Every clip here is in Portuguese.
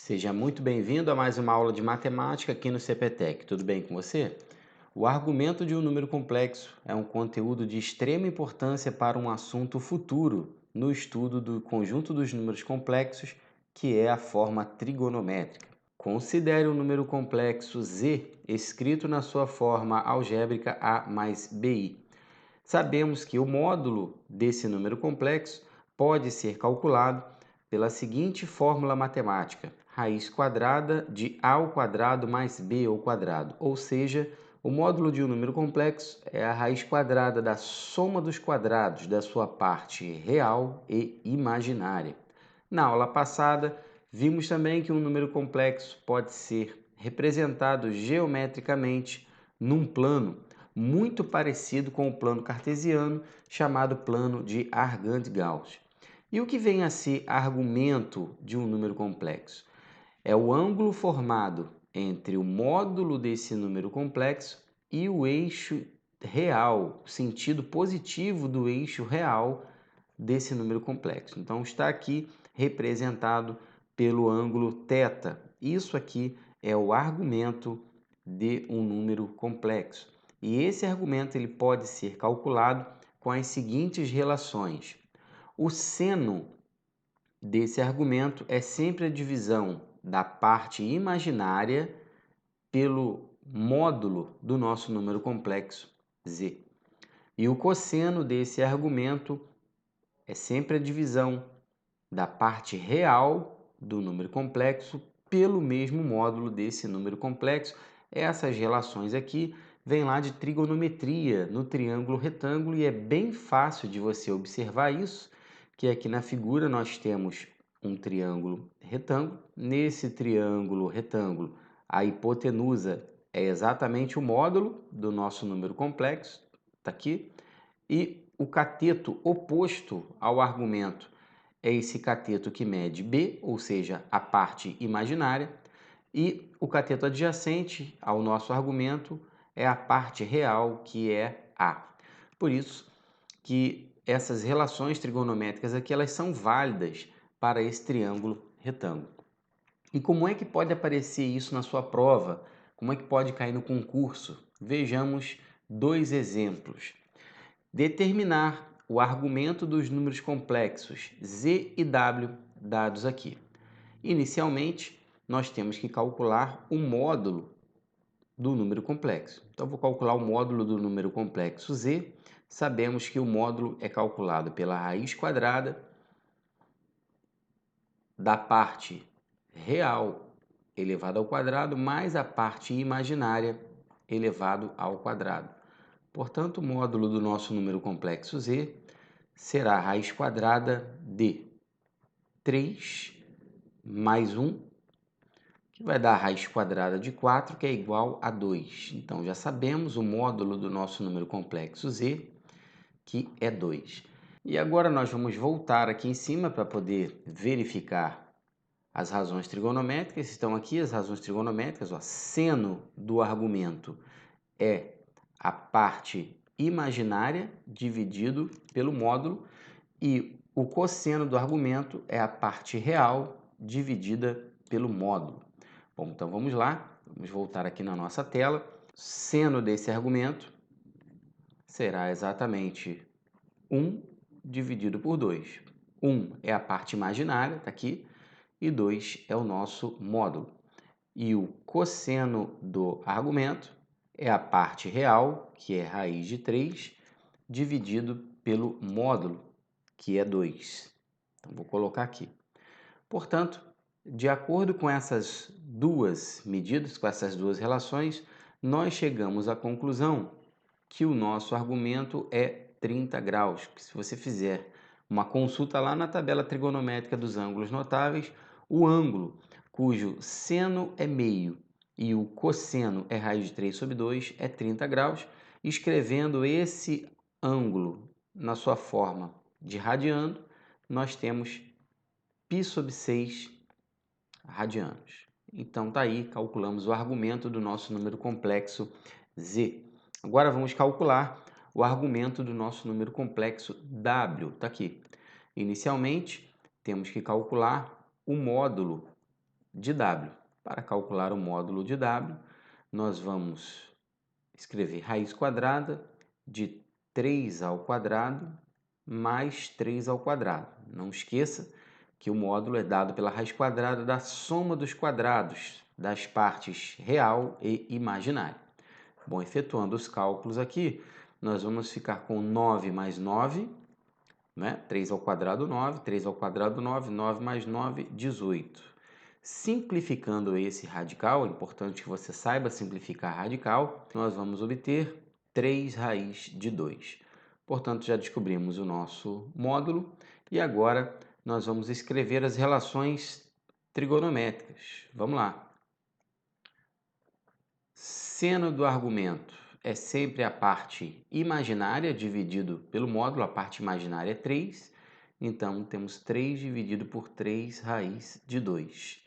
Seja muito bem-vindo a mais uma aula de matemática aqui no CPTEC. Tudo bem com você? O argumento de um número complexo é um conteúdo de extrema importância para um assunto futuro no estudo do conjunto dos números complexos, que é a forma trigonométrica. Considere um número complexo Z escrito na sua forma algébrica A mais BI. Sabemos que o módulo desse número complexo pode ser calculado pela seguinte fórmula matemática: raiz quadrada de a ao quadrado mais b ao quadrado. Ou seja, o módulo de um número complexo é a raiz quadrada da soma dos quadrados da sua parte real e imaginária. Na aula passada, vimos também que um número complexo pode ser representado geometricamente num plano muito parecido com o plano cartesiano, chamado plano de Argand-Gauss. E o que vem a ser argumento de um número complexo? É o ângulo formado entre o módulo desse número complexo e o eixo real, o sentido positivo do eixo real desse número complexo. Então está aqui representado pelo ângulo θ. Isso aqui é o argumento de um número complexo. E esse argumento ele pode ser calculado com as seguintes relações. O seno desse argumento é sempre a divisão da parte imaginária pelo módulo do nosso número complexo z. E o cosseno desse argumento é sempre a divisão da parte real do número complexo pelo mesmo módulo desse número complexo. Essas relações aqui vêm lá de trigonometria no triângulo retângulo e é bem fácil de você observar isso, que aqui na figura nós temos um triângulo retângulo. Nesse triângulo retângulo, a hipotenusa é exatamente o módulo do nosso número complexo, está aqui, e o cateto oposto ao argumento é esse cateto que mede B, ou seja, a parte imaginária, e o cateto adjacente ao nosso argumento é a parte real, que é A. Por isso que essas relações trigonométricas aqui elas são válidas para esse triângulo retângulo. E como é que pode aparecer isso na sua prova? Como é que pode cair no concurso? Vejamos dois exemplos. Determinar o argumento dos números complexos z e w dados aqui. Inicialmente, nós temos que calcular o módulo do número complexo. Então, vou calcular o módulo do número complexo z. Sabemos que o módulo é calculado pela raiz quadrada da parte real elevado ao quadrado mais a parte imaginária elevado ao quadrado. Portanto, o módulo do nosso número complexo z será a raiz quadrada de 3 mais 1, que vai dar a raiz quadrada de 4, que é igual a 2. Então, já sabemos o módulo do nosso número complexo z, que é 2. E agora nós vamos voltar aqui em cima para poder verificar as razões trigonométricas. Estão aqui as razões trigonométricas. Seno do argumento é a parte imaginária dividido pelo módulo e o cosseno do argumento é a parte real dividida pelo módulo. Bom, então vamos lá, vamos voltar aqui na nossa tela. Seno desse argumento será exatamente 1 dividido por 2. 1 é a parte imaginária, está aqui, e 2 é o nosso módulo. E o cosseno do argumento é a parte real, que é raiz de 3, dividido pelo módulo, que é 2. Então, vou colocar aqui. Portanto, de acordo com essas duas medidas, com essas duas relações, nós chegamos à conclusão que o nosso argumento é 30 graus. Que se você fizer uma consulta lá na tabela trigonométrica dos ângulos notáveis, o ângulo cujo seno é meio e o cosseno é raiz de 3 sobre 2 é 30 graus. Escrevendo esse ângulo na sua forma de radiano, nós temos π sobre 6 radianos. Então tá aí, calculamos o argumento do nosso número complexo z. Agora vamos calcular o argumento do nosso número complexo w. Tá aqui. Inicialmente, temos que calcular o módulo de W. Para calcular o módulo de W, nós vamos escrever raiz quadrada de 3 ao quadrado mais 3 ao quadrado. Não esqueça que o módulo é dado pela raiz quadrada da soma dos quadrados das partes real e imaginária. Bom, efetuando os cálculos aqui, nós vamos ficar com 9 mais 9, né? 3 ao quadrado 9, 3 ao quadrado 9, 9 mais 9, 18. Simplificando esse radical, é importante que você saiba simplificar radical, nós vamos obter 3 raiz de 2. Portanto, já descobrimos o nosso módulo e agora nós vamos escrever as relações trigonométricas. Vamos lá. Seno do argumento é sempre a parte imaginária dividido pelo módulo, a parte imaginária é 3, então temos 3 dividido por 3 raiz de 2.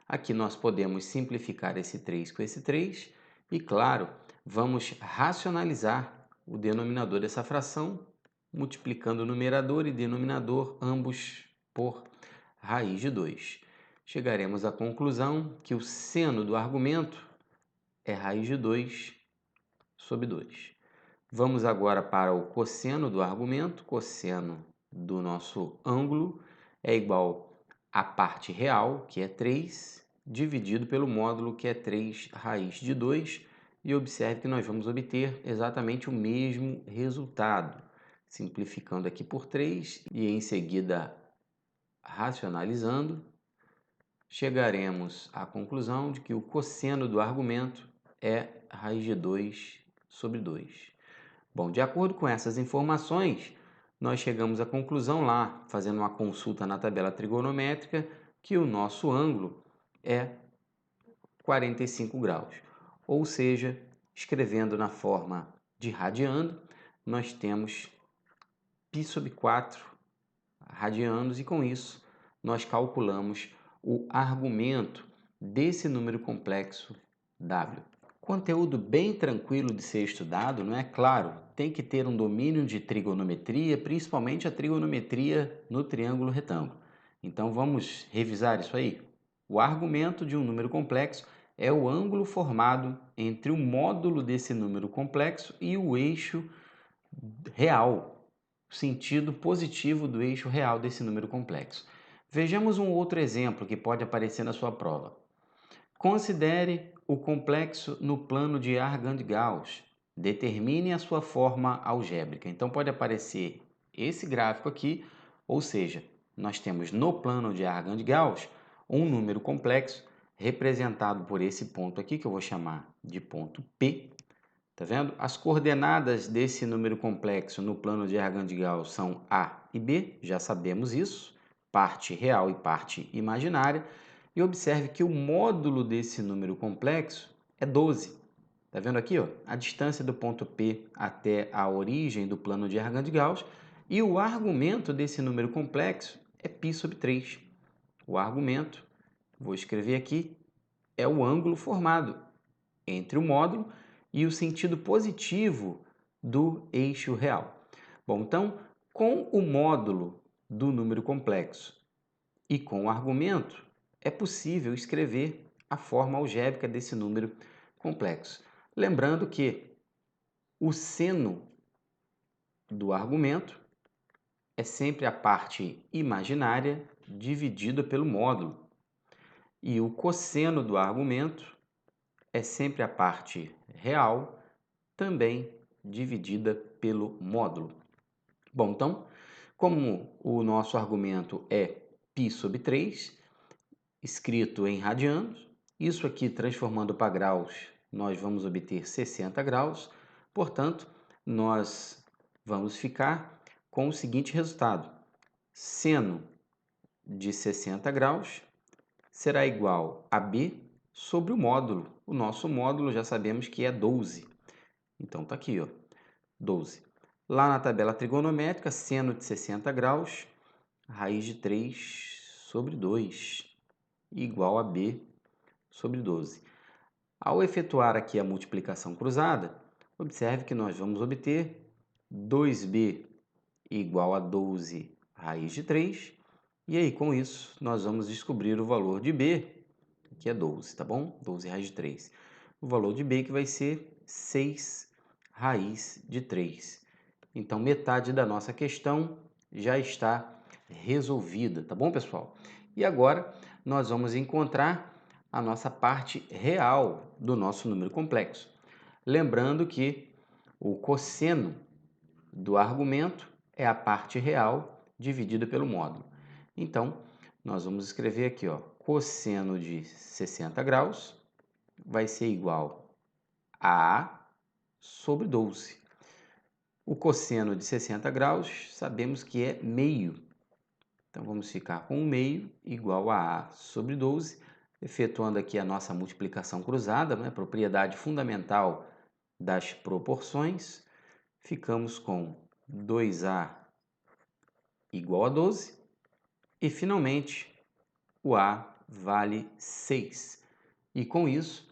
Aqui nós podemos simplificar esse 3 com esse 3 e, claro, vamos racionalizar o denominador dessa fração, multiplicando o numerador e denominador ambos por raiz de 2. Chegaremos à conclusão que o seno do argumento é raiz de 2 sobre 2. Vamos agora para o cosseno do argumento. Cosseno do nosso ângulo é igual à parte real, que é 3, dividido pelo módulo, que é 3 raiz de 2. E observe que nós vamos obter exatamente o mesmo resultado. Simplificando aqui por 3 e em seguida racionalizando, chegaremos à conclusão de que o cosseno do argumento é raiz de 2 sobre 2. Bom, de acordo com essas informações, nós chegamos à conclusão lá, fazendo uma consulta na tabela trigonométrica, que o nosso ângulo é 45 graus. Ou seja, escrevendo na forma de radiando, nós temos π sobre 4 radianos e com isso nós calculamos o argumento desse número complexo W. Conteúdo bem tranquilo de ser estudado, não é? Claro, tem que ter um domínio de trigonometria, principalmente a trigonometria no triângulo retângulo. Então vamos revisar isso aí. O argumento de um número complexo é o ângulo formado entre o módulo desse número complexo e o eixo real, o sentido positivo do eixo real desse número complexo. Vejamos um outro exemplo que pode aparecer na sua prova. Considere o complexo no plano de Argand-Gauss. Determine a sua forma algébrica. Então pode aparecer esse gráfico aqui, ou seja, nós temos no plano de Argand-Gauss um número complexo representado por esse ponto aqui, que eu vou chamar de ponto P. Tá vendo? As coordenadas desse número complexo no plano de Argand-Gauss são A e B, já sabemos isso, parte real e parte imaginária. E observe que o módulo desse número complexo é 12. Tá vendo aqui, ó? A distância do ponto P até a origem do plano de Argand-Gauss. E o argumento desse número complexo é π sobre 3. O argumento, vou escrever aqui, é o ângulo formado entre o módulo e o sentido positivo do eixo real. Bom, então, com o módulo do número complexo e com o argumento, é possível escrever a forma algébrica desse número complexo. Lembrando que o seno do argumento é sempre a parte imaginária dividida pelo módulo. E o cosseno do argumento é sempre a parte real, também dividida pelo módulo. Bom, então, como o nosso argumento é π sobre 3, escrito em radianos, isso aqui transformando para graus, nós vamos obter 60 graus, portanto, nós vamos ficar com o seguinte resultado: seno de 60 graus será igual a B sobre o módulo. O nosso módulo já sabemos que é 12. Então, está aqui, ó, 12. Lá na tabela trigonométrica, seno de 60 graus, raiz de 3 sobre 2, igual a B sobre 12. Ao efetuar aqui a multiplicação cruzada, observe que nós vamos obter 2B igual a 12 raiz de 3. E aí, com isso, nós vamos descobrir o valor de B, que é 12, tá bom? 12 raiz de 3. O valor de b que vai ser 6 raiz de 3. Então, metade da nossa questão já está resolvida, tá bom, pessoal? E agora nós vamos encontrar a nossa parte real do nosso número complexo. Lembrando que o cosseno do argumento é a parte real dividida pelo módulo. Então, nós vamos escrever aqui, ó, cosseno de 60 graus vai ser igual a A sobre 12. O cosseno de 60 graus sabemos que é meio. Então, vamos ficar com o meio igual a A sobre 12, efetuando aqui a nossa multiplicação cruzada, né, propriedade fundamental das proporções. Ficamos com 2A igual a 12 e, finalmente, o A vale 6. E, com isso,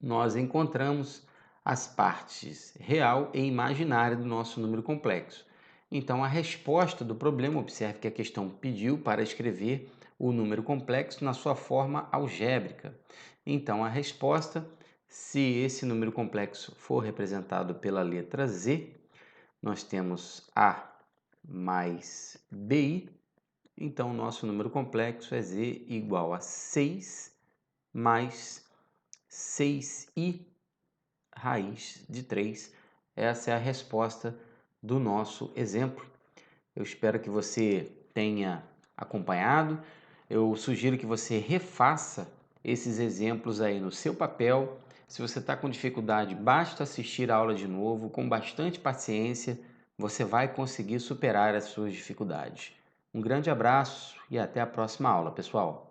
nós encontramos as partes real e imaginária do nosso número complexo. Então, a resposta do problema, observe que a questão pediu para escrever o número complexo na sua forma algébrica. Então, a resposta, se esse número complexo for representado pela letra Z, nós temos A mais BI, então o nosso número complexo é Z igual a 6 mais 6i raiz de 3. Essa é a resposta do nosso exemplo. Eu espero que você tenha acompanhado. Eu sugiro que você refaça esses exemplos aí no seu papel. Se você está com dificuldade, basta assistir a aula de novo, com bastante paciência, você vai conseguir superar as suas dificuldades. Um grande abraço e até a próxima aula, pessoal!